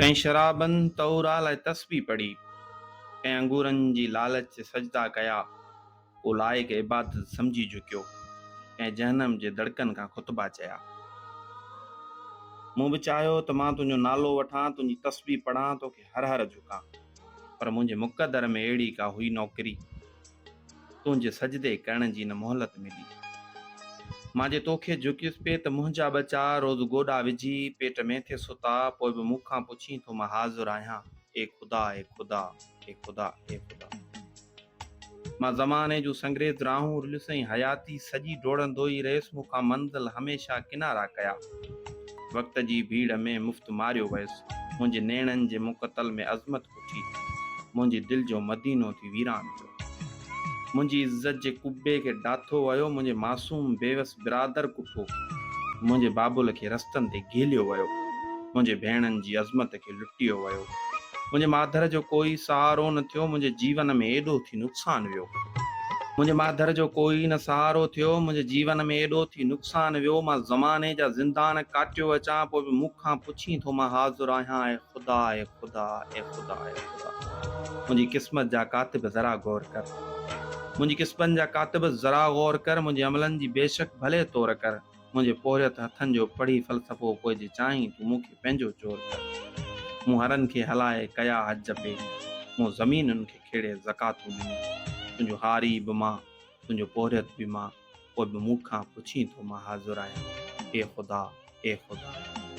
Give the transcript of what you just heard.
कंहिं शराबनि तौरा लाइ तस्बी पढ़ी, कंहिं अंगूरनि जी लालच सजदा कया, को लाइक़ इबादत समझी झुकियो, कंहिं जहनम जे धड़कन खां ख़ुतबा चया। मूं बि चाहियो त मां तुंहिंजो नालो वठां, तुंहिंजी तस्बी पढ़ां, तोखे हर हर झुकां, पर मुंहिंजे मुक़दर में अहिड़ी का हुई नौकरी, तुंहिंजे सजदे करण जी न मोहलत मिली। मां जे तोखे झुकियुसि पे त मुंहिंजा बचा रोज़ गोॾा विझी पेट में थे सुता, पोइ बि मूंखां पुछी थो मां हाज़िर आहियां, ए ख़ुदा ए ख़ुदा ए ख़ुदा ए ख़ुदा। मां ज़माने जूं संग्रेज़ राहूं रुलियसि, हयाती सॼी डोड़ंदो ई रहियुसि, मूंखां मंज़िल हमेशा किनारा कया। वक़्त जी भीड़ में मुफ़्त मारियो वियुसि, मुंहिंजे नेणनि जे मुक़तल में अज़मत उठी, मुंहिंजे दिलि जो मदीनो थी वीरान थियो। मुंहिंजी इज़त जे कुब्बे खे डाथो वियो, मुंहिंजे मासूम बेवस बिरादर कुठो, मुंहिंजे बाबुल खे रस्तनि ते घेलियो वियो, मुंहिंजे भेणनि जी अज़मत खे लुटियो वियो। मुंहिंजे माधर जो कोई सहारो न थियो, मुंहिंजे जीवन में एॾो थी नुक़सान वियो। मुंहिंजे माधर जो कोई न सहारो थियो, मुंहिंजे जीवन में एॾो थी नुक़सान वियो। मां ज़माने जा ज़िंदान काटियो अचां, पोइ बि मूंखां पुछी थो मां हाज़िर आहियां, ए ख़ुदा ए ख़ुदा ए ख़ुदा ए ख़ुदा। मुंहिंजी क़िस्मत जा कातिब ज़रा गौर कर, मुंहिंजी क़िस्मत जा कातिब ज़रा गौर कर, मुंहिंजे अमलनि जी बेशक भले तौर कर, मुंहिंजे पोरियत हथनि जो पढ़ी फ़लसफ़ो पोइ जे चाहीं तूं मूंखे पंहिंजो चोर कर। मूं हरनि खे हलाए कया हज पे, मूं ज़मीनुनि खे खेड़े ज़कातूं ॾिनियूं, तुंहिंजो हारी बि मां, तुंहिंजो पोरियत बि मां, पोइ बि मूंखां पुछी थो मां हाज़िर आहियां, ए ख़ुदा ए ख़ुदा।